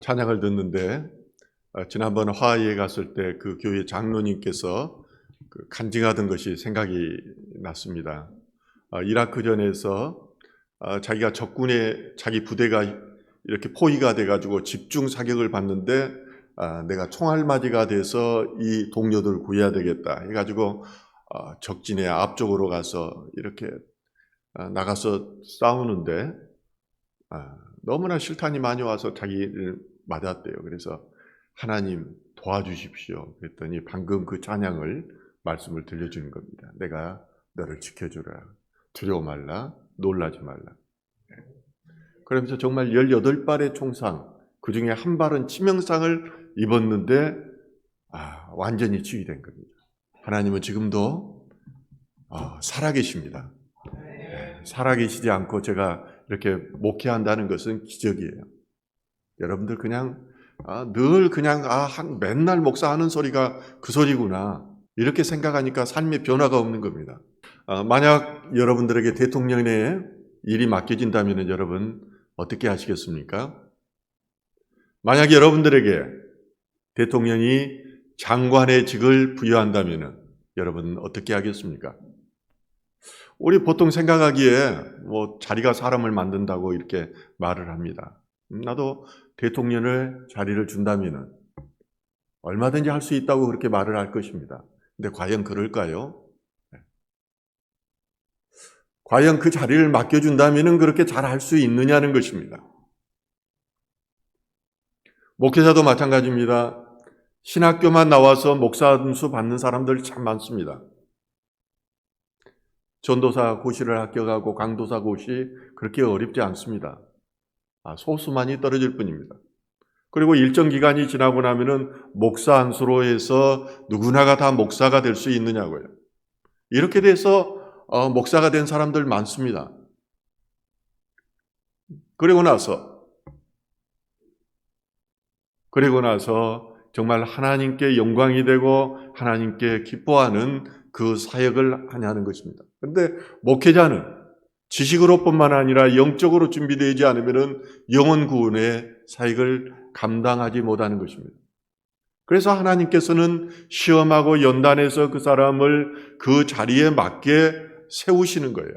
찬양을 듣는데 지난번 화의에 갔을 때 그 교회 장로님께서 간증하던 것이 생각이 났습니다. 이라크전에서 자기가 적군의 자기 부대가 이렇게 포위가 돼가지고 집중 사격을 받는데 내가 총알맞이가 돼서 이 동료들을 구해야 되겠다 해가지고 적진의 앞쪽으로 가서 이렇게 나가서 싸우는데 너무나 실탄이 많이 와서 자기를 맞았대요. 그래서 하나님 도와주십시오 그랬더니 방금 그 찬양을 말씀을 들려주는 겁니다. 내가 너를 지켜주라. 두려워 말라. 놀라지 말라. 그러면서 정말 18발의 총상, 그 중에 한 발은 치명상을 입었는데 완전히 치유된 겁니다. 하나님은 지금도 살아계십니다. 살아계시지 않고 제가 이렇게 목회한다는 것은 기적이에요. 여러분들 그냥 늘 그냥 맨날 목사하는 소리가 그 소리구나 이렇게 생각하니까 삶의 변화가 없는 겁니다. 만약 여러분들에게 대통령의 일이 맡겨진다면 여러분 어떻게 하시겠습니까? 만약 여러분들에게 대통령이 장관의 직을 부여한다면 여러분 어떻게 하겠습니까? 우리 보통 생각하기에 자리가 사람을 만든다고 이렇게 말을 합니다. 나도 대통령을 자리를 준다면 얼마든지 할 수 있다고 그렇게 말을 할 것입니다. 근데 과연 그럴까요? 과연 그 자리를 맡겨준다면 그렇게 잘 할 수 있느냐는 것입니다. 목회자도 마찬가지입니다. 신학교만 나와서 목사 점수 받는 사람들 참 많습니다. 전도사 고시를 합격하고 강도사 고시 그렇게 어렵지 않습니다. 소수만이 떨어질 뿐입니다. 그리고 일정 기간이 지나고 나면은 목사 안수로 해서 누구나가 다 목사가 될 수 있느냐고요. 이렇게 돼서 목사가 된 사람들 많습니다. 그리고 나서 정말 하나님께 영광이 되고 하나님께 기뻐하는 그 사역을 하냐는 것입니다. 그런데 목회자는 지식으로뿐만 아니라 영적으로 준비되지 않으면 영혼 구원의 사역을 감당하지 못하는 것입니다. 그래서 하나님께서는 시험하고 연단해서 그 사람을 그 자리에 맞게 세우시는 거예요.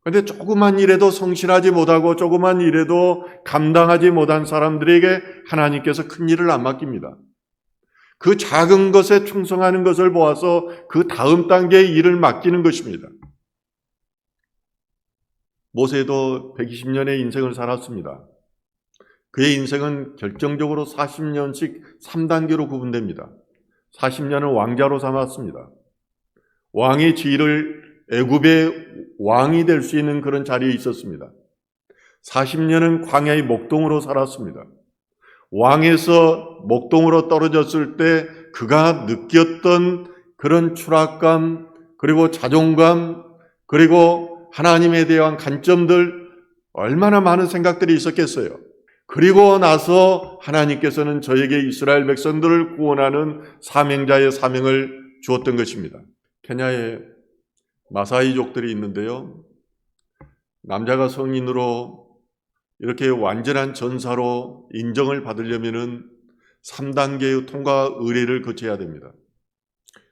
그런데 조그만 일에도 성실하지 못하고 조그만 일에도 감당하지 못한 사람들에게 하나님께서 큰 일을 안 맡깁니다. 그 작은 것에 충성하는 것을 보아서 그 다음 단계의 일을 맡기는 것입니다. 모세도 120년의 인생을 살았습니다. 그의 인생은 결정적으로 40년씩 3단계로 구분됩니다. 40년은 왕자로 삼았습니다. 왕의 지위를 애굽의 왕이 될 수 있는 그런 자리에 있었습니다. 40년은 광야의 목동으로 살았습니다. 왕에서 목동으로 떨어졌을 때 그가 느꼈던 그런 추락감, 그리고 자존감, 그리고 하나님에 대한 관점들 얼마나 많은 생각들이 있었겠어요. 그리고 나서 하나님께서는 저에게 이스라엘 백성들을 구원하는 사명자의 사명을 주었던 것입니다. 케냐에 마사이족들이 있는데요. 남자가 성인으로 이렇게 완전한 전사로 인정을 받으려면 3단계의 통과 의례를 거쳐야 됩니다.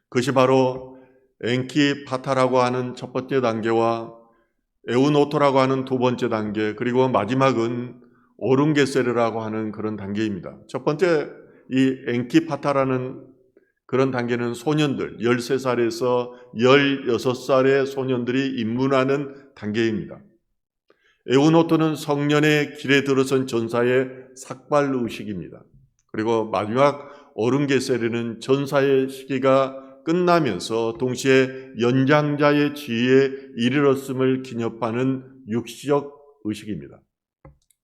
그것이 바로 엔키파타라고 하는 첫 번째 단계와 에우노토라고 하는 두 번째 단계, 그리고 마지막은 오룬게세르라고 하는 그런 단계입니다. 첫 번째 이 엔키파타라는 그런 단계는 소년들, 13살에서 16살의 소년들이 입문하는 단계입니다. 에우노토는 성년의 길에 들어선 전사의 삭발의식입니다. 그리고 마지막 오룬게세르는 전사의 시기가 끝나면서 동시에 연장자의 지위에 이르렀음을 기념하는 육시적 의식입니다.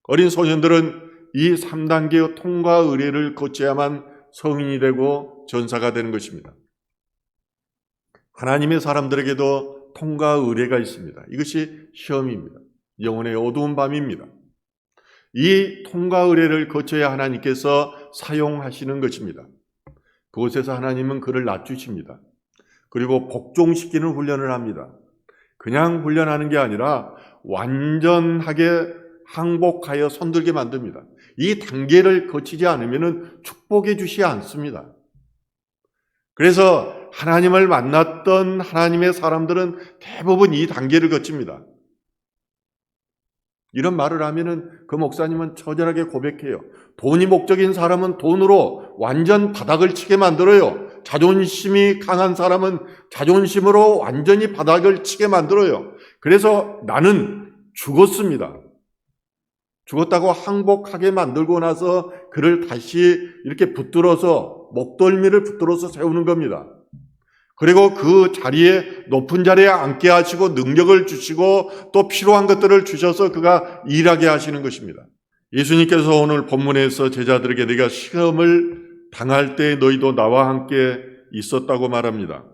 어린 소년들은 이 3단계의 통과 의례를 거쳐야만 성인이 되고 전사가 되는 것입니다. 하나님의 사람들에게도 통과 의례가 있습니다. 이것이 시험입니다. 영혼의 어두운 밤입니다. 이 통과 의례를 거쳐야 하나님께서 사용하시는 것입니다. 그곳에서 하나님은 그를 낮추십니다. 그리고 복종시키는 훈련을 합니다. 그냥 훈련하는 게 아니라 완전하게 항복하여 손들게 만듭니다. 이 단계를 거치지 않으면 축복해 주시지 않습니다. 그래서 하나님을 만났던 하나님의 사람들은 대부분 이 단계를 거칩니다. 이런 말을 하면은 그 목사님은 처절하게 고백해요. 돈이 목적인 사람은 돈으로 완전 바닥을 치게 만들어요. 자존심이 강한 사람은 자존심으로 완전히 바닥을 치게 만들어요. 그래서 나는 죽었습니다. 죽었다고 항복하게 만들고 나서 그를 다시 이렇게 붙들어서 목덜미를 붙들어서 세우는 겁니다. 그리고 그 자리에 높은 자리에 앉게 하시고 능력을 주시고 또 필요한 것들을 주셔서 그가 일하게 하시는 것입니다. 예수님께서 오늘 본문에서 제자들에게 네가 시험을 당할 때 너희도 나와 함께 있었다고 말합니다.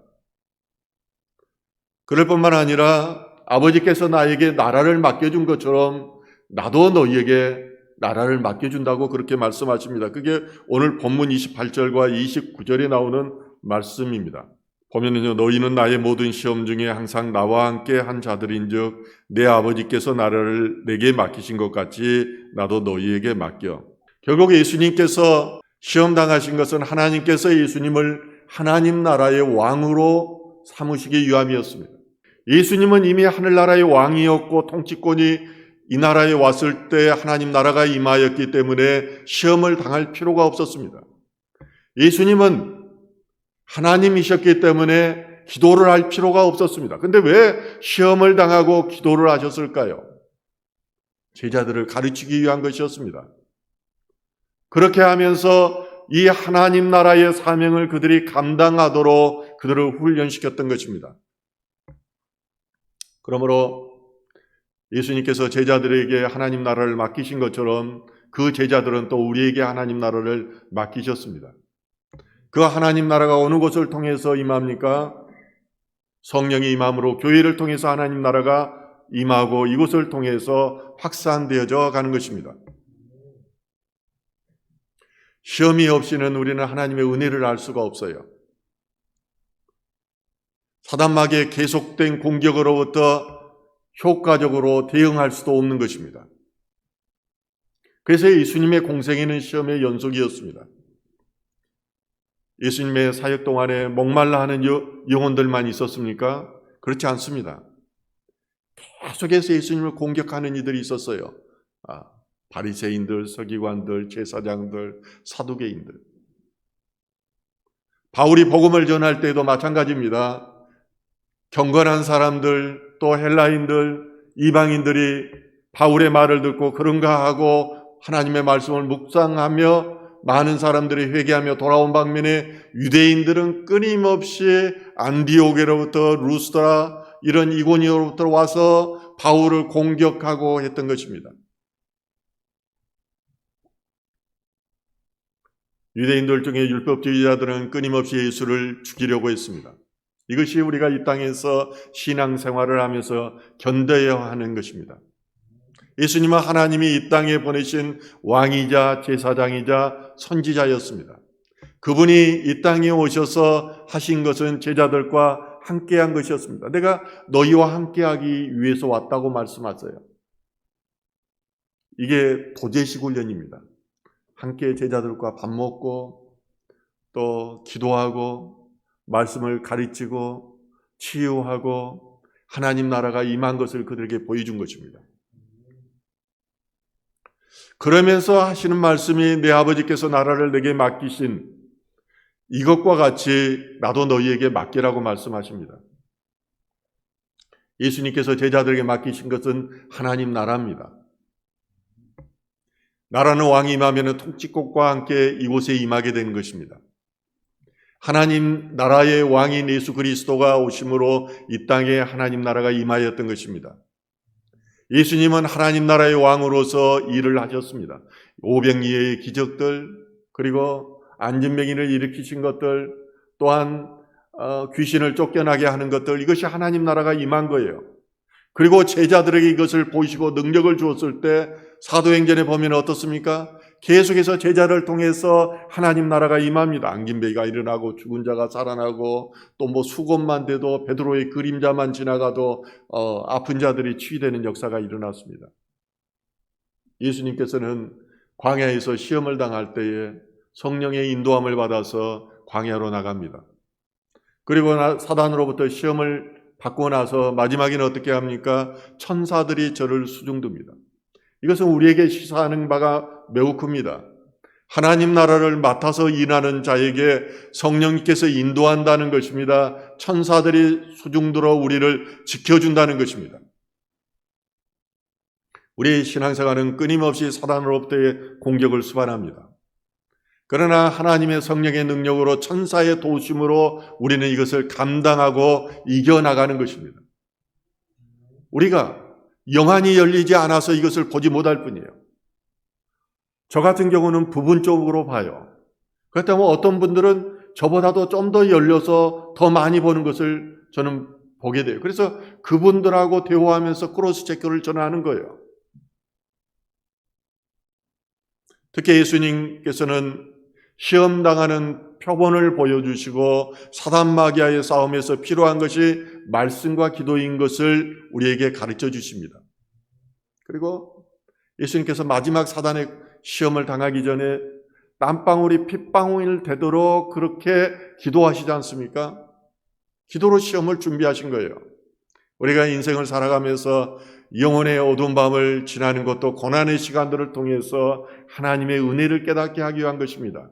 그럴 뿐만 아니라 아버지께서 나에게 나라를 맡겨준 것처럼 나도 너희에게 나라를 맡겨준다고 그렇게 말씀하십니다. 그게 오늘 본문 28절과 29절에 나오는 말씀입니다. 보면은요, 너희는 나의 모든 시험 중에 항상 나와 함께 한 자들인즉 내 아버지께서 나라를 내게 맡기신 것 같이 나도 너희에게 맡겨. 결국 예수님께서 시험 당하신 것은 하나님께서 예수님을 하나님 나라의 왕으로 삼으시기 위함이었습니다. 예수님은 이미 하늘나라의 왕이었고 통치권이 이 나라에 왔을 때 하나님 나라가 임하였기 때문에 시험을 당할 필요가 없었습니다. 예수님은 하나님이셨기 때문에 기도를 할 필요가 없었습니다. 근데 왜 시험을 당하고 기도를 하셨을까요? 제자들을 가르치기 위한 것이었습니다. 그렇게 하면서 이 하나님 나라의 사명을 그들이 감당하도록 그들을 훈련시켰던 것입니다. 그러므로 예수님께서 제자들에게 하나님 나라를 맡기신 것처럼 그 제자들은 또 우리에게 하나님 나라를 맡기셨습니다. 그 하나님 나라가 어느 곳을 통해서 임합니까? 성령이 임함으로 교회를 통해서 하나님 나라가 임하고 이곳을 통해서 확산되어져 가는 것입니다. 시험이 없이는 우리는 하나님의 은혜를 알 수가 없어요. 사단마귀의 계속된 공격으로부터 효과적으로 대응할 수도 없는 것입니다. 그래서 예수님의 공생애는 시험의 연속이었습니다. 예수님의 사역 동안에 목말라 하는 영혼들만 있었습니까? 그렇지 않습니다. 계속해서 예수님을 공격하는 이들이 있었어요. 바리새인들, 서기관들, 제사장들, 사두개인들. 바울이 복음을 전할 때도 마찬가지입니다. 경건한 사람들, 또 헬라인들, 이방인들이 바울의 말을 듣고 그런가 하고 하나님의 말씀을 묵상하며 많은 사람들이 회개하며 돌아온 방면에 유대인들은 끊임없이 안디오게로부터 루스드라 이런 이고니오로부터 와서 바울을 공격하고 했던 것입니다. 유대인들 중에 율법주의자들은 끊임없이 예수를 죽이려고 했습니다. 이것이 우리가 이 땅에서 신앙생활을 하면서 견뎌야 하는 것입니다. 예수님은 하나님이 이 땅에 보내신 왕이자 제사장이자 선지자였습니다. 그분이 이 땅에 오셔서 하신 것은 제자들과 함께한 것이었습니다. 내가 너희와 함께하기 위해서 왔다고 말씀하세요. 이게 도제식 훈련입니다. 함께 제자들과 밥 먹고 또 기도하고 말씀을 가르치고 치유하고 하나님 나라가 임한 것을 그들에게 보여준 것입니다. 그러면서 하시는 말씀이 내 아버지께서 나라를 내게 맡기신 이것과 같이 나도 너희에게 맡기라고 말씀하십니다. 예수님께서 제자들에게 맡기신 것은 하나님 나라입니다. 나라는 왕이 임하면 통치국과 함께 이곳에 임하게 되는 것입니다. 하나님 나라의 왕인 예수 그리스도가 오심으로 이 땅에 하나님 나라가 임하였던 것입니다. 예수님은 하나님 나라의 왕으로서 일을 하셨습니다. 오병이의 기적들, 그리고 안진병인을 일으키신 것들, 또한 귀신을 쫓겨나게 하는 것들, 이것이 하나님 나라가 임한 거예요. 그리고 제자들에게 이것을 보이시고 능력을 주었을 때 사도행전에 보면 어떻습니까? 계속해서 제자를 통해서 하나님 나라가 임합니다. 안긴뱅이가 일어나고 죽은 자가 살아나고 또 뭐 수건만 돼도 베드로의 그림자만 지나가도 아픈 자들이 치유되는 역사가 일어났습니다. 예수님께서는 광야에서 시험을 당할 때에 성령의 인도함을 받아서 광야로 나갑니다. 그리고 사단으로부터 시험을 받고 나서 마지막에는 어떻게 합니까? 천사들이 저를 수중듭니다. 이것은 우리에게 시사하는 바가 매우 큽니다. 하나님 나라를 맡아서 일하는 자에게 성령님께서 인도한다는 것입니다. 천사들이 수중들어 우리를 지켜준다는 것입니다. 우리의 신앙생활은 끊임없이 사단으로부터의 공격을 수반합니다. 그러나 하나님의 성령의 능력으로 천사의 도우심으로 우리는 이것을 감당하고 이겨나가는 것입니다. 우리가 영안이 열리지 않아서 이것을 보지 못할 뿐이에요. 저 같은 경우는 부분적으로 봐요. 그렇다면 어떤 분들은 저보다도 좀 더 열려서 더 많이 보는 것을 저는 보게 돼요. 그래서 그분들하고 대화하면서 크로스 체크를 저는 하는 거예요. 특히 예수님께서는 시험당하는 표본을 보여주시고 사단 마귀와의 싸움에서 필요한 것이 말씀과 기도인 것을 우리에게 가르쳐 주십니다. 그리고 예수님께서 마지막 사단의 시험을 당하기 전에 땀방울이 핏방울 되도록 그렇게 기도하시지 않습니까? 기도로 시험을 준비하신 거예요. 우리가 인생을 살아가면서 영혼의 어두운 밤을 지나는 것도 고난의 시간들을 통해서 하나님의 은혜를 깨닫게 하기 위한 것입니다.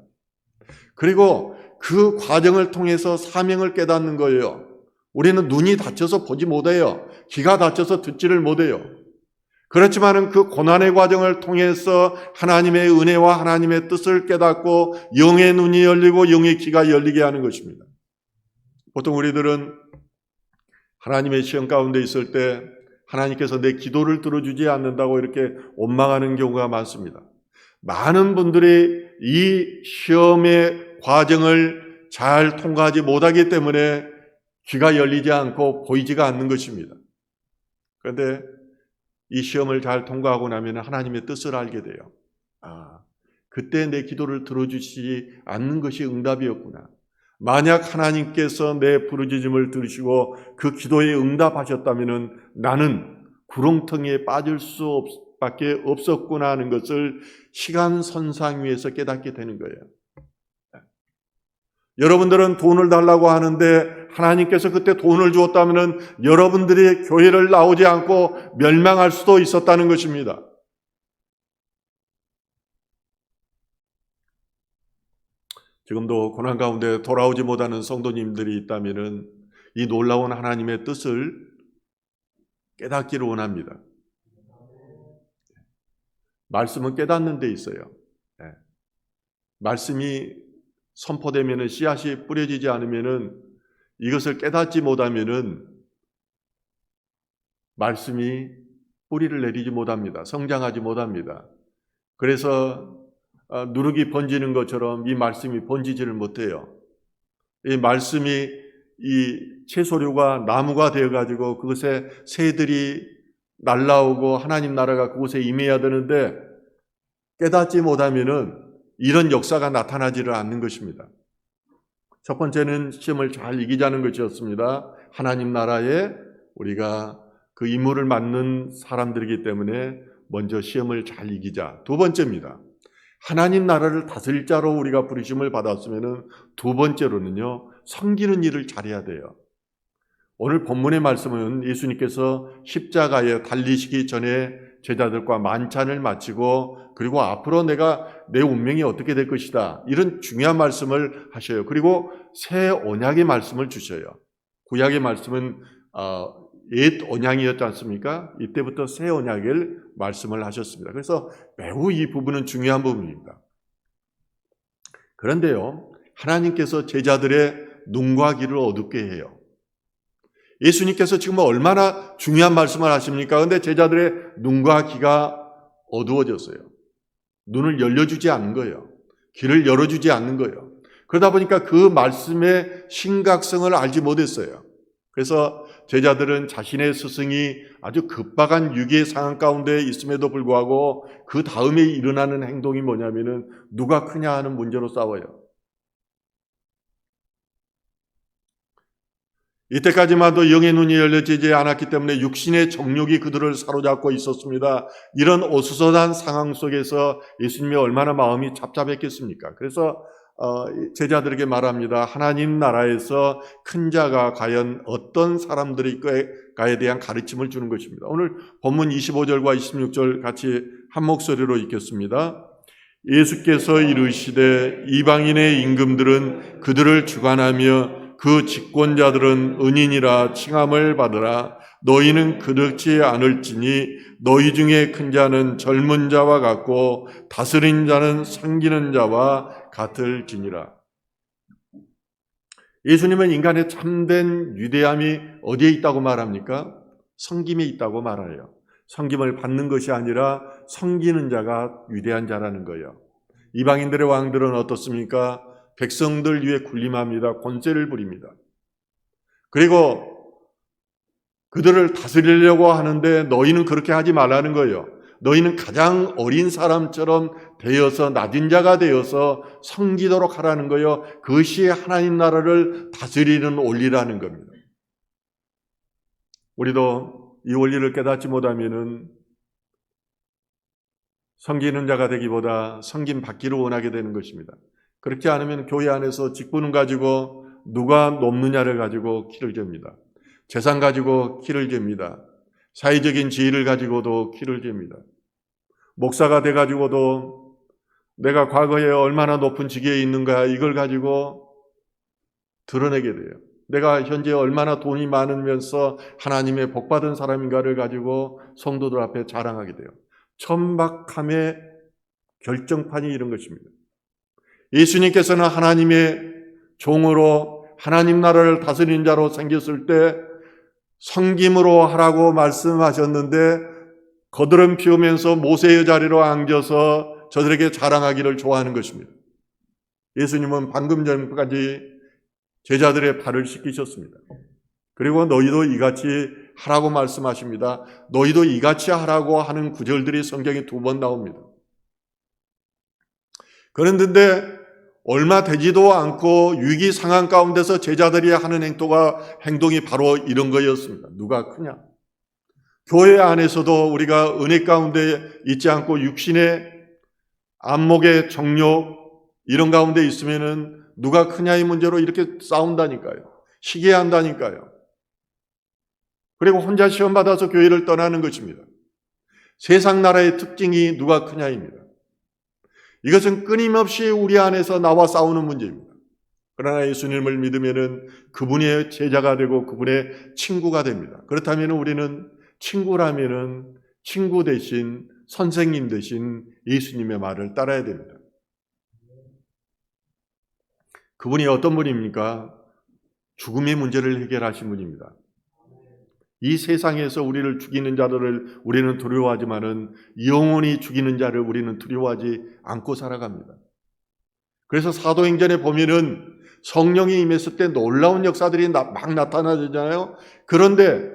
그리고 그 과정을 통해서 사명을 깨닫는 거예요. 우리는 눈이 다쳐서 보지 못해요. 귀가 다쳐서 듣지를 못해요. 그렇지만은 그 고난의 과정을 통해서 하나님의 은혜와 하나님의 뜻을 깨닫고 영의 눈이 열리고 영의 귀가 열리게 하는 것입니다. 보통 우리들은 하나님의 시험 가운데 있을 때 하나님께서 내 기도를 들어주지 않는다고 이렇게 원망하는 경우가 많습니다. 많은 분들이 이 시험의 과정을 잘 통과하지 못하기 때문에 귀가 열리지 않고 보이지가 않는 것입니다. 그런데 이 시험을 잘 통과하고 나면 하나님의 뜻을 알게 돼요. 그때 내 기도를 들어주시지 않는 것이 응답이었구나. 만약 하나님께서 내 부르짖음을 들으시고 그 기도에 응답하셨다면 나는 구렁텅이에 빠질 수밖에 없었구나 하는 것을 시간선상 위에서 깨닫게 되는 거예요. 여러분들은 돈을 달라고 하는데 하나님께서 그때 돈을 주었다면 여러분들이 교회를 나오지 않고 멸망할 수도 있었다는 것입니다. 지금도 고난 가운데 돌아오지 못하는 성도님들이 있다면 이 놀라운 하나님의 뜻을 깨닫기를 원합니다. 말씀은 깨닫는 데 있어요. 말씀이 선포되면 씨앗이 뿌려지지 않으면 이것을 깨닫지 못하면 말씀이 뿌리를 내리지 못합니다. 성장하지 못합니다. 그래서 누룩이 번지는 것처럼 이 말씀이 번지지를 못해요. 이 말씀이 이 채소류가 나무가 되어가지고 그것에 새들이 날라오고 하나님 나라가 그곳에 임해야 되는데 깨닫지 못하면은 이런 역사가 나타나지를 않는 것입니다. 첫 번째는 시험을 잘 이기자는 것이었습니다. 하나님 나라에 우리가 그 임무를 맡는 사람들이기 때문에 먼저 시험을 잘 이기자. 두 번째입니다. 하나님 나라를 다스릴 자로 우리가 부르심을 받았으면 두 번째로는요, 섬기는 일을 잘해야 돼요. 오늘 본문의 말씀은 예수님께서 십자가에 달리시기 전에 제자들과 만찬을 마치고 그리고 앞으로 내가 내 운명이 어떻게 될 것이다 이런 중요한 말씀을 하셔요. 그리고 새 언약의 말씀을 주셔요. 구약의 말씀은 옛 언약이었지 않습니까? 이때부터 새 언약을 말씀을 하셨습니다. 그래서 매우 이 부분은 중요한 부분입니다. 그런데요, 하나님께서 제자들의 눈과 귀를 어둡게 해요. 예수님께서 지금 얼마나 중요한 말씀을 하십니까? 그런데 제자들의 눈과 귀가 어두워졌어요. 눈을 열려주지 않는 거예요. 귀를 열어주지 않는 거예요. 그러다 보니까 그 말씀의 심각성을 알지 못했어요. 그래서 제자들은 자신의 스승이 아주 급박한 위기의 상황 가운데 있음에도 불구하고 그 다음에 일어나는 행동이 뭐냐면은 누가 크냐 하는 문제로 싸워요. 이때까지만도 영의 눈이 열려지지 않았기 때문에 육신의 정욕이 그들을 사로잡고 있었습니다. 이런 어수선한 상황 속에서 예수님이 얼마나 마음이 답답했겠습니까? 그래서 제자들에게 말합니다. 하나님 나라에서 큰 자가 과연 어떤 사람들일까에 대한 가르침을 주는 것입니다. 오늘 본문 25절과 26절 같이 한 목소리로 읽겠습니다. 예수께서 이르시되 이방인의 임금들은 그들을 주관하며 그 집권자들은 은인이라 칭함을 받으라. 너희는 그렇지 않을지니 너희 중에 큰 자는 젊은 자와 같고 다스린 자는 섬기는 자와 같을지니라. 예수님은 인간의 참된 위대함이 어디에 있다고 말합니까? 섬김에 있다고 말해요. 섬김을 받는 것이 아니라 섬기는 자가 위대한 자라는 거예요. 이방인들의 왕들은 어떻습니까? 백성들 위에 군림합니다. 권세를 부립니다. 그리고 그들을 다스리려고 하는데 너희는 그렇게 하지 말라는 거예요. 너희는 가장 어린 사람처럼 되어서 낮은 자가 되어서 섬기도록 하라는 거예요. 그것이 하나님 나라를 다스리는 원리라는 겁니다. 우리도 이 원리를 깨닫지 못하면은 섬기는 자가 되기보다 섬김 받기를 원하게 되는 것입니다. 그렇지 않으면 교회 안에서 직분을 가지고 누가 높느냐를 가지고 키를 잽니다. 재산 가지고 키를 잽니다. 사회적인 지위를 가지고도 키를 잽니다. 목사가 돼가지고도 내가 과거에 얼마나 높은 직위에 있는가 이걸 가지고 드러내게 돼요. 내가 현재 얼마나 돈이 많으면서 하나님의 복받은 사람인가를 가지고 성도들 앞에 자랑하게 돼요. 천박함의 결정판이 이런 것입니다. 예수님께서는 하나님의 종으로 하나님 나라를 다스리는 자로 생겼을 때 섬김으로 하라고 말씀하셨는데 거드름 피우면서 모세의 자리로 앉아서 저들에게 자랑하기를 좋아하는 것입니다. 예수님은 방금 전까지 제자들의 발을 씻기셨습니다. 그리고 너희도 이같이 하라고 말씀하십니다. 너희도 이같이 하라고 하는 구절들이 성경에 2번 나옵니다. 그런데 얼마 되지도 않고 위기 상황 가운데서 제자들이 하는 행동이 바로 이런 거였습니다. 누가 크냐? 교회 안에서도 우리가 은혜 가운데 있지 않고 육신의 안목의 정욕 이런 가운데 있으면은 누가 크냐의 문제로 이렇게 싸운다니까요. 시기한다니까요. 그리고 혼자 시험 받아서 교회를 떠나는 것입니다. 세상 나라의 특징이 누가 크냐입니다. 이것은 끊임없이 우리 안에서 나와 싸우는 문제입니다. 그러나 예수님을 믿으면은 그분의 제자가 되고 그분의 친구가 됩니다. 그렇다면 우리는 친구라면은 친구 대신 선생님 대신 예수님의 말을 따라야 됩니다. 그분이 어떤 분입니까? 죽음의 문제를 해결하신 분입니다. 이 세상에서 우리를 죽이는 자들을 우리는 두려워하지만은 영원히 죽이는 자를 우리는 두려워하지 않고 살아갑니다. 그래서 사도행전에 보면은 성령이 임했을 때 놀라운 역사들이 막 나타나잖아요. 그런데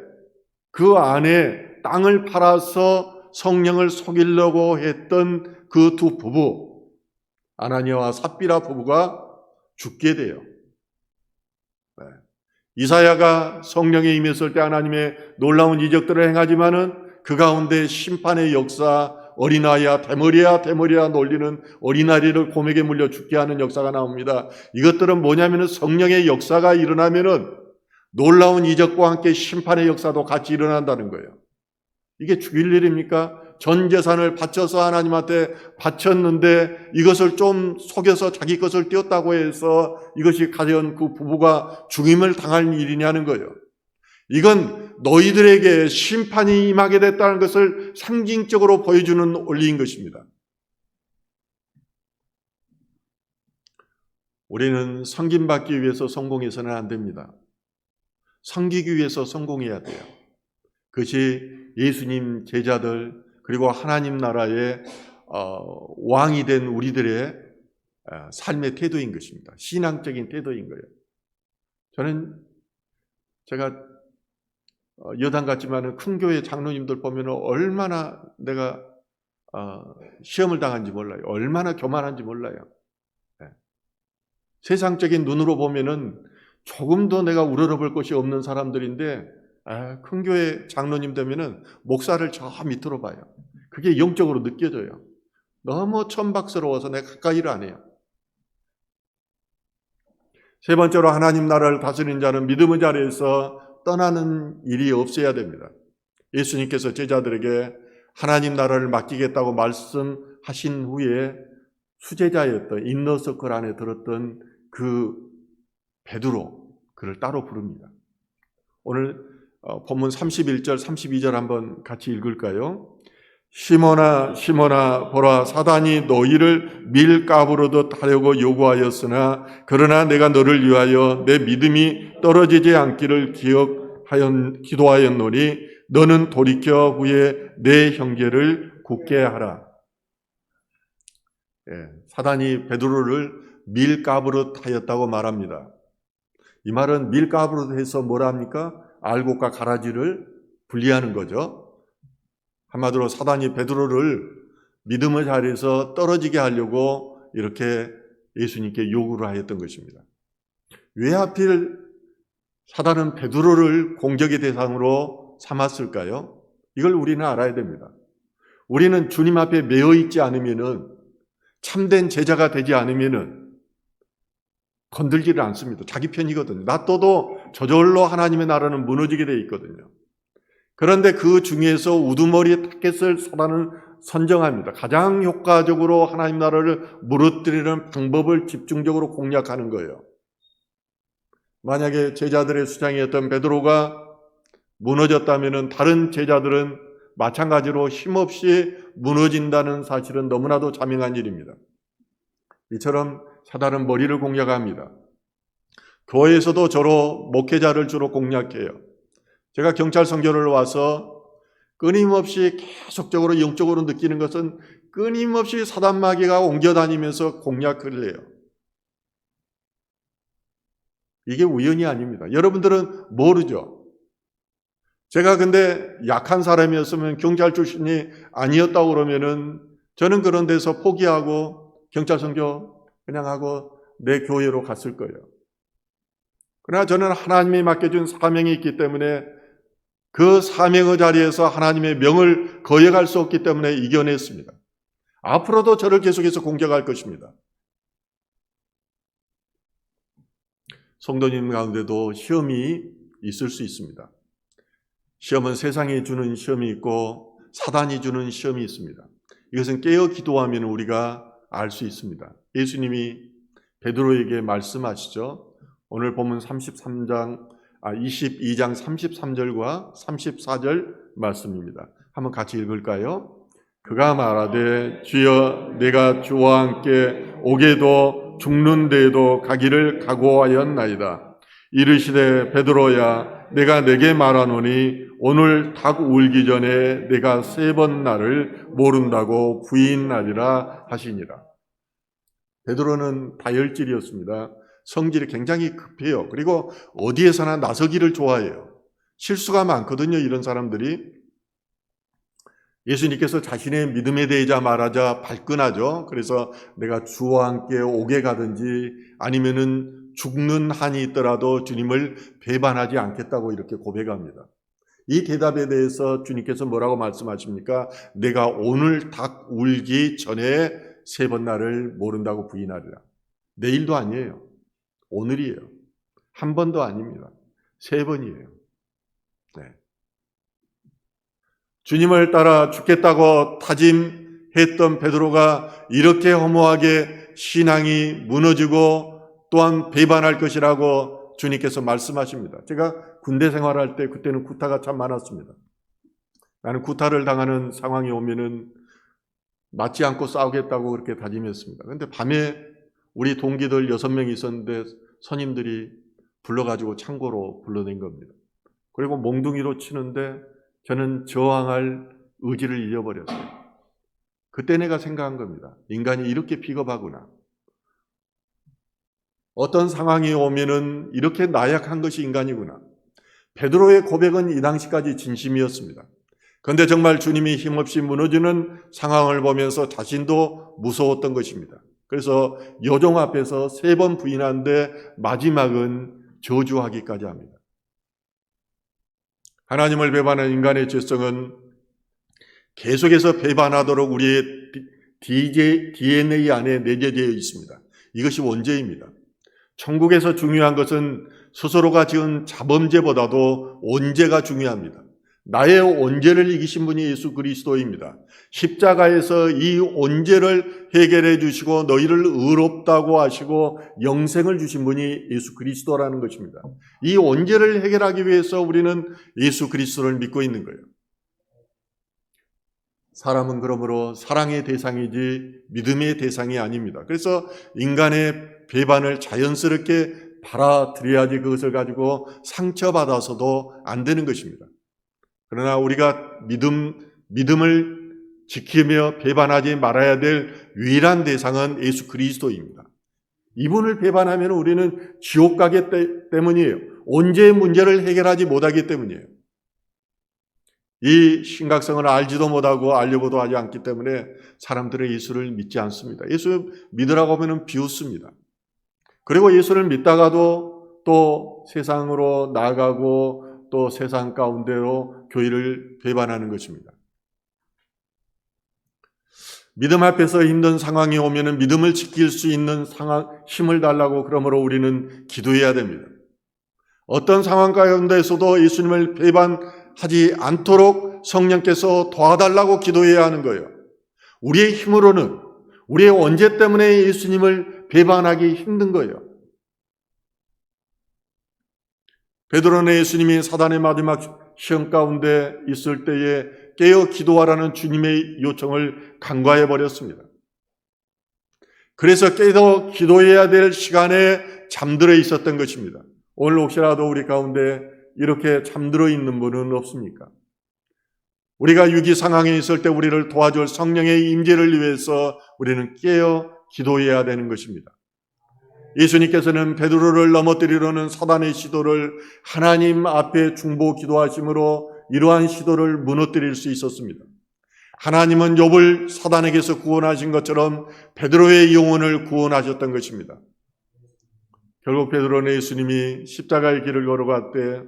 그 안에 땅을 팔아서 성령을 속이려고 했던 그 2 부부, 아나니아와 삽비라 부부가 죽게 돼요. 네. 이사야가 성령에 임했을 때 하나님의 놀라운 이적들을 행하지만은 그 가운데 심판의 역사, 어린아이야 대머리야 놀리는 어린아이를 곰에게 물려 죽게 하는 역사가 나옵니다. 이것들은 뭐냐면은 성령의 역사가 일어나면은 놀라운 이적과 함께 심판의 역사도 같이 일어난다는 거예요. 이게 죽일 일입니까? 전 재산을 바쳐서 하나님한테 바쳤는데 이것을 좀 속여서 자기 것을 띄었다고 해서 이것이 과연 그 부부가 죽임을 당할 일이냐는 거예요. 이건 너희들에게 심판이 임하게 됐다는 것을 상징적으로 보여주는 원리인 것입니다. 우리는 섬김받기 위해서 성공해서는 안 됩니다. 섬기기 위해서 성공해야 돼요. 그것이 예수님 제자들 그리고 하나님 나라의 왕이 된 우리들의 삶의 태도인 것입니다. 신앙적인 태도인 거예요. 제가 여당 같지만 큰 교회 장로님들 보면 얼마나 내가 시험을 당한지 몰라요. 얼마나 교만한지 몰라요. 세상적인 눈으로 보면은 조금도 내가 우러러볼 것이 없는 사람들인데 큰 교회 장로님 되면은 목사를 저 밑으로 봐요. 그게 영적으로 느껴져요. 너무 천박스러워서 내가 가까이를 안 해요. 세 번째로 하나님 나라를 다스리는 자는 믿음의 자리에서 떠나는 일이 없어야 됩니다. 예수님께서 제자들에게 하나님 나라를 맡기겠다고 말씀하신 후에 수제자였던 인너서클 안에 들었던 그 베드로, 그를 따로 부릅니다. 오늘 본문 31절, 32절 한번 같이 읽을까요? 시몬아, 시몬아, 보라, 사단이 너희를 밀가부르듯 하려고 요구하였으나 그러나 내가 너를 위하여 내 믿음이 떨어지지 않기를 기도하였노니 너는 돌이켜 후에 내 형제를 굳게 하라. 사단이 베드로를 밀가부르듯 하였다고 말합니다. 이 말은 밀가부르듯 해서 뭐라 합니까? 알곡과 가라지를 분리하는 거죠. 한마디로 사단이 베드로를 믿음의 자리에서 떨어지게 하려고 이렇게 예수님께 요구를 하였던 것입니다. 왜 하필 사단은 베드로를 공격의 대상으로 삼았을까요? 이걸 우리는 알아야 됩니다. 우리는 주님 앞에 매여 있지 않으면은, 참된 제자가 되지 않으면은 건들지를 않습니다. 자기 편이거든요. 놔둬도 저절로 하나님의 나라는 무너지게 되어 있거든요. 그런데 그 중에서 우두머리 타겟을 사단은 선정합니다. 가장 효과적으로 하나님 나라를 무너뜨리는 방법을 집중적으로 공략하는 거예요. 만약에 제자들의 수장이었던 베드로가 무너졌다면 다른 제자들은 마찬가지로 힘없이 무너진다는 사실은 너무나도 자명한 일입니다. 이처럼 사단은 머리를 공략합니다. 교회에서도 저로 목회자를 주로 공략해요. 제가 경찰 선교를 와서 끊임없이 계속적으로 영적으로 느끼는 것은 끊임없이 사단 마귀가 옮겨다니면서 공략을 해요. 이게 우연이 아닙니다. 여러분들은 모르죠. 제가 근데 약한 사람이었으면 경찰 출신이 아니었다고 그러면은 저는 그런 데서 포기하고 경찰 선교 그냥 하고 내 교회로 갔을 거예요. 그러나 저는 하나님이 맡겨준 사명이 있기 때문에 그 사명의 자리에서 하나님의 명을 거역할 수 없기 때문에 이겨냈습니다. 앞으로도 저를 계속해서 공격할 것입니다. 성도님 가운데도 시험이 있을 수 있습니다. 시험은 세상이 주는 시험이 있고 사단이 주는 시험이 있습니다. 이것은 깨어 기도하면 우리가 알 수 있습니다. 예수님이 베드로에게 말씀하시죠. 오늘 본문 22장 33절과 34절 말씀입니다. 한번 같이 읽을까요? 그가 말하되 주여 내가 주와 함께 오게도 죽는 데에도 가기를 각오하였나이다. 이르시되 베드로야 내가 내게 말하노니 오늘 닭 울기 전에 내가 3번 나를 모른다고 부인하리라 하시니라. 베드로는 다혈질이었습니다. 성질이 굉장히 급해요. 그리고 어디에서나 나서기를 좋아해요. 실수가 많거든요, 이런 사람들이. 예수님께서 자신의 믿음에 대해자 말하자 발끈하죠. 그래서 내가 주와 함께 오게 가든지 아니면은 죽는 한이 있더라도 주님을 배반하지 않겠다고 이렇게 고백합니다. 이 대답에 대해서 주님께서 뭐라고 말씀하십니까? 내가 오늘 닭 울기 전에 3번 나를 모른다고 부인하리라. 내일도 아니에요. 오늘이에요. 한 번도 아닙니다. 3번이에요. 네. 주님을 따라 죽겠다고 다짐했던 베드로가 이렇게 허무하게 신앙이 무너지고 또한 배반할 것이라고 주님께서 말씀하십니다. 제가 군대 생활할 때 그때는 구타가 참 많았습니다. 나는 구타를 당하는 상황이 오면은 맞지 않고 싸우겠다고 그렇게 다짐했습니다. 그런데 밤에 우리 동기들 6명이 있었는데 선임들이 불러가지고 창고로 불러낸 겁니다. 그리고 몽둥이로 치는데 저는 저항할 의지를 잃어버렸어요. 그때 내가 생각한 겁니다. 인간이 이렇게 비겁하구나. 어떤 상황이 오면은 이렇게 나약한 것이 인간이구나. 베드로의 고백은 이 당시까지 진심이었습니다. 그런데 정말 주님이 힘없이 무너지는 상황을 보면서 자신도 무서웠던 것입니다. 그래서 여종 앞에서 3번 부인하는데 마지막은 저주하기까지 합니다. 하나님을 배반한 인간의 죄성은 계속해서 배반하도록 우리의 DNA 안에 내재되어 있습니다. 이것이 원죄입니다. 천국에서 중요한 것은 스스로가 지은 자범죄보다도 원죄가 중요합니다. 나의 원죄를 이기신 분이 예수 그리스도입니다. 십자가에서 이 원죄를 해결해 주시고 너희를 의롭다고 하시고 영생을 주신 분이 예수 그리스도라는 것입니다. 이 원죄를 해결하기 위해서 우리는 예수 그리스도를 믿고 있는 거예요. 사람은 그러므로 사랑의 대상이지 믿음의 대상이 아닙니다. 그래서 인간의 배반을 자연스럽게 받아들여야지 그것을 가지고 상처받아서도 안 되는 것입니다. 그러나 우리가 믿음을 지키며 배반하지 말아야 될 유일한 대상은 예수 그리스도입니다. 이분을 배반하면 우리는 지옥 가기 때문이에요. 언제의 문제를 해결하지 못하기 때문이에요. 이 심각성을 알지도 못하고 알려고도 하지 않기 때문에 사람들은 예수를 믿지 않습니다. 예수 믿으라고 하면 비웃습니다. 그리고 예수를 믿다가도 또 세상으로 나가고 또 세상 가운데로 교회를 배반하는 것입니다. 믿음 앞에서 힘든 상황이 오면 믿음을 지킬 수 있는 힘을 달라고 그러므로 우리는 기도해야 됩니다. 어떤 상황 가운데서도 예수님을 배반하지 않도록 성령께서 도와달라고 기도해야 하는 거예요. 우리의 힘으로는 우리의 원죄 때문에 예수님을 배반하기 힘든 거예요. 베드로는 예수님이 사단의 마지막 시험 가운데 있을 때에 깨어 기도하라는 주님의 요청을 간과해 버렸습니다. 그래서 깨어 기도해야 될 시간에 잠들어 있었던 것입니다. 오늘 혹시라도 우리 가운데 이렇게 잠들어 있는 분은 없습니까? 우리가 위기 상황에 있을 때 우리를 도와줄 성령의 임재를 위해서 우리는 깨어 기도해야 되는 것입니다. 예수님께서는 베드로를 넘어뜨리려는 사단의 시도를 하나님 앞에 중보 기도하심으로 이러한 시도를 무너뜨릴 수 있었습니다. 하나님은 욥을 사단에게서 구원하신 것처럼 베드로의 영혼을 구원하셨던 것입니다. 결국 베드로는 예수님이 십자가의 길을 걸어갈 때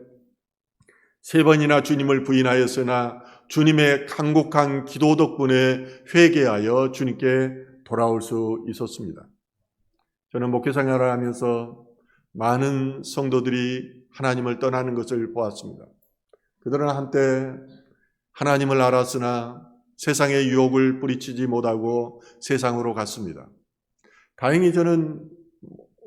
3번이나 주님을 부인하였으나 주님의 간곡한 기도 덕분에 회개하여 주님께 돌아올 수 있었습니다. 저는 목회 생활을 하면서 많은 성도들이 하나님을 떠나는 것을 보았습니다. 그들은 한때 하나님을 알았으나 세상의 유혹을 뿌리치지 못하고 세상으로 갔습니다. 다행히 저는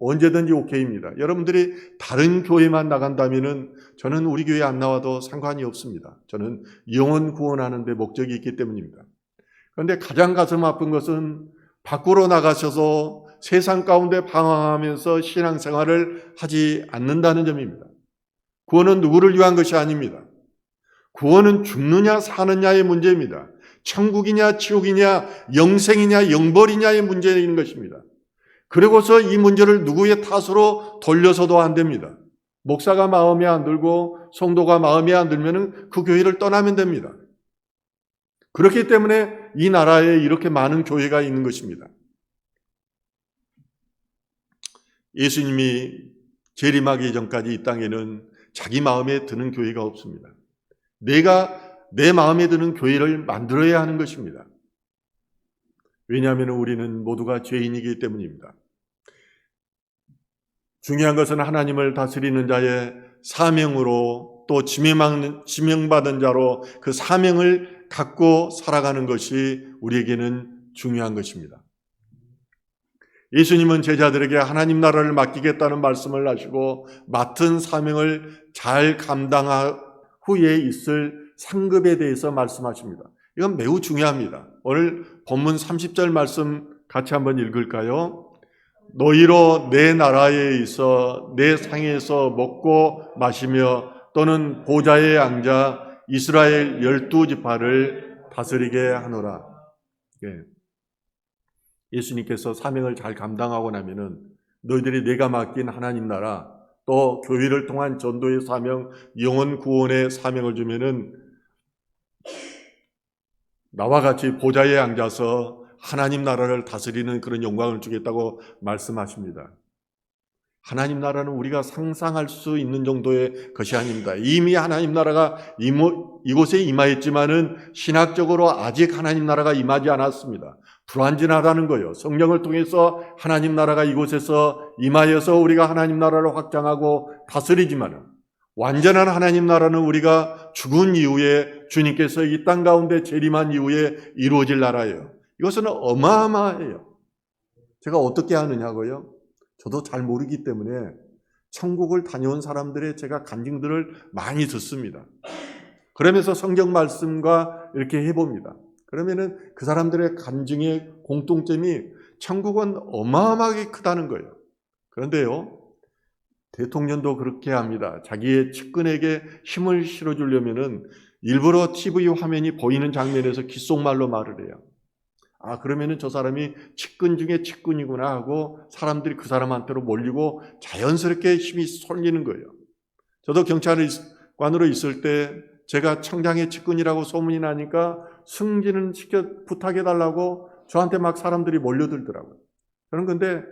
언제든지 오케이입니다. 여러분들이 다른 교회만 나간다면 저는 우리 교회 안 나와도 상관이 없습니다. 저는 영혼 구원하는 데 목적이 있기 때문입니다. 그런데 가장 가슴 아픈 것은 밖으로 나가셔서 세상 가운데 방황하면서 신앙생활을 하지 않는다는 점입니다. 구원은 누구를 위한 것이 아닙니다. 구원은 죽느냐 사느냐의 문제입니다. 천국이냐 지옥이냐 영생이냐 영벌이냐의 문제인 것입니다. 그리고서 이 문제를 누구의 탓으로 돌려서도 안 됩니다. 목사가 마음에 안 들고 성도가 마음에 안 들면 그 교회를 떠나면 됩니다. 그렇기 때문에 이 나라에 이렇게 많은 교회가 있는 것입니다. 예수님이 재림하기 전까지 이 땅에는 자기 마음에 드는 교회가 없습니다. 내가 내 마음에 드는 교회를 만들어야 하는 것입니다. 왜냐하면 우리는 모두가 죄인이기 때문입니다. 중요한 것은 하나님을 다스리는 자의 사명으로 또 지명받은 자로 그 사명을 갖고 살아가는 것이 우리에게는 중요한 것입니다. 예수님은 제자들에게 하나님 나라를 맡기겠다는 말씀을 하시고 맡은 사명을 잘 감당한 후에 있을 상급에 대해서 말씀하십니다. 이건 매우 중요합니다. 오늘 본문 30절 말씀 같이 한번 읽을까요? 너희로 내 나라에 있어 내 상에서 먹고 마시며 또는 보좌에 앉아 이스라엘 12지파를 다스리게 하노라. 예수님께서 사명을 잘 감당하고 나면은 너희들이 내가 맡긴 하나님 나라 또 교회를 통한 전도의 사명, 영혼 구원의 사명을 주면은 나와 같이 보좌에 앉아서 하나님 나라를 다스리는 그런 영광을 주겠다고 말씀하십니다. 하나님 나라는 우리가 상상할 수 있는 정도의 것이 아닙니다. 이미 하나님 나라가 이곳에 임하였지만은 신학적으로 아직 하나님 나라가 임하지 않았습니다. 불완전하다는 거예요. 성령을 통해서 하나님 나라가 이곳에서 임하여서 우리가 하나님 나라를 확장하고 다스리지만은 완전한 하나님 나라는 우리가 죽은 이후에 주님께서 이 땅 가운데 재림한 이후에 이루어질 나라예요. 이것은 어마어마해요. 제가 어떻게 아느냐고요? 저도 잘 모르기 때문에 천국을 다녀온 사람들의 제가 간증들을 많이 듣습니다. 그러면서 성경 말씀과 이렇게 해봅니다. 그러면은 그 사람들의 간증의 공통점이 천국은 어마어마하게 크다는 거예요. 그런데요, 대통령도 그렇게 합니다. 자기의 측근에게 힘을 실어주려면은 일부러 TV 화면이 보이는 장면에서 귓속말로 말을 해요. 아, 그러면은 저 사람이 측근 중에 측근이구나 하고 사람들이 그 사람한테로 몰리고 자연스럽게 힘이 쏠리는 거예요. 저도 경찰관으로 있을 때 제가 청장의 측근이라고 소문이 나니까 승진을 부탁해달라고 저한테 막 사람들이 몰려들더라고요. 저는 근데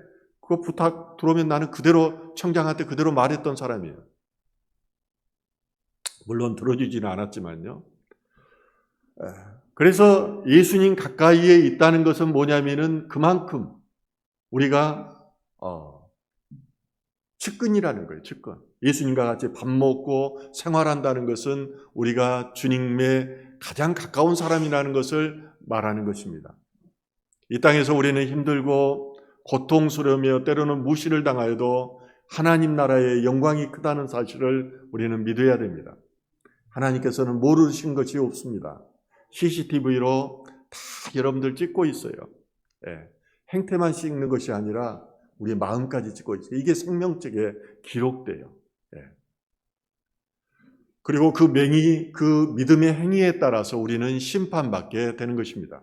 그거 부탁 들어오면 나는 그대로 청장한테 그대로 말했던 사람이에요. 물론 들어주지는 않았지만요. 그래서 예수님 가까이에 있다는 것은 뭐냐면은 그만큼 우리가 측근이라는 거예요. 측근. 예수님과 같이 밥 먹고 생활한다는 것은 우리가 주님의 가장 가까운 사람이라는 것을 말하는 것입니다. 이 땅에서 우리는 힘들고 고통스러우며 때로는 무시를 당하여도 하나님 나라의 영광이 크다는 사실을 우리는 믿어야 됩니다. 하나님께서는 모르신 것이 없습니다. CCTV로 다 여러분들 찍고 있어요. 행태만 찍는 것이 아니라 우리 마음까지 찍고 있어요. 이게 생명책에 기록돼요. 그리고 그 믿음의 행위에 따라서 우리는 심판받게 되는 것입니다.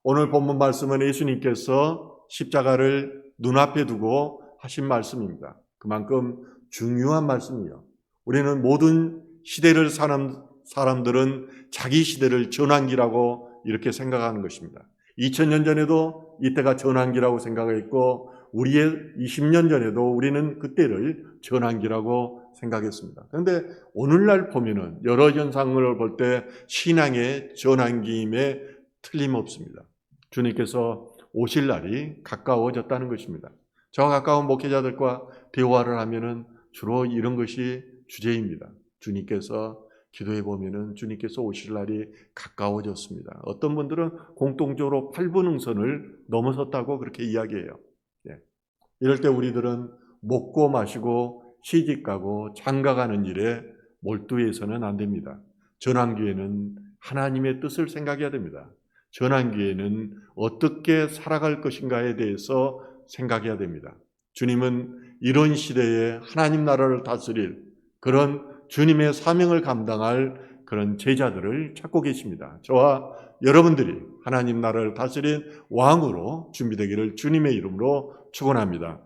오늘 본문 말씀은 예수님께서 십자가를 눈앞에 두고 하신 말씀입니다. 그만큼 중요한 말씀이에요. 우리는 모든 시대를 사는 사람들은 자기 시대를 전환기라고 이렇게 생각하는 것입니다. 2000년 전에도 이때가 전환기라고 생각했고 우리의 20년 전에도 우리는 그때를 전환기라고 생각했습니다. 그런데 오늘날 보면은 여러 현상을 볼 때 신앙의 전환기임에 틀림없습니다. 주님께서 오실 날이 가까워졌다는 것입니다. 저와 가까운 목회자들과 대화를 하면은 주로 이런 것이 주제입니다. 주님께서 기도해 보면은 주님께서 오실 날이 가까워졌습니다. 어떤 분들은 공통적으로 8분 응선을 넘어섰다고 그렇게 이야기해요. 이럴 때 우리들은 먹고 마시고 시집가고 장가가는 일에 몰두해서는 안 됩니다. 전환기에는 하나님의 뜻을 생각해야 됩니다. 전환기에는 어떻게 살아갈 것인가에 대해서 생각해야 됩니다. 주님은 이런 시대에 하나님 나라를 다스릴 그런 주님의 사명을 감당할 그런 제자들을 찾고 계십니다. 저와 여러분들이 하나님 나라를 다스린 왕으로 준비되기를 주님의 이름으로 축원합니다.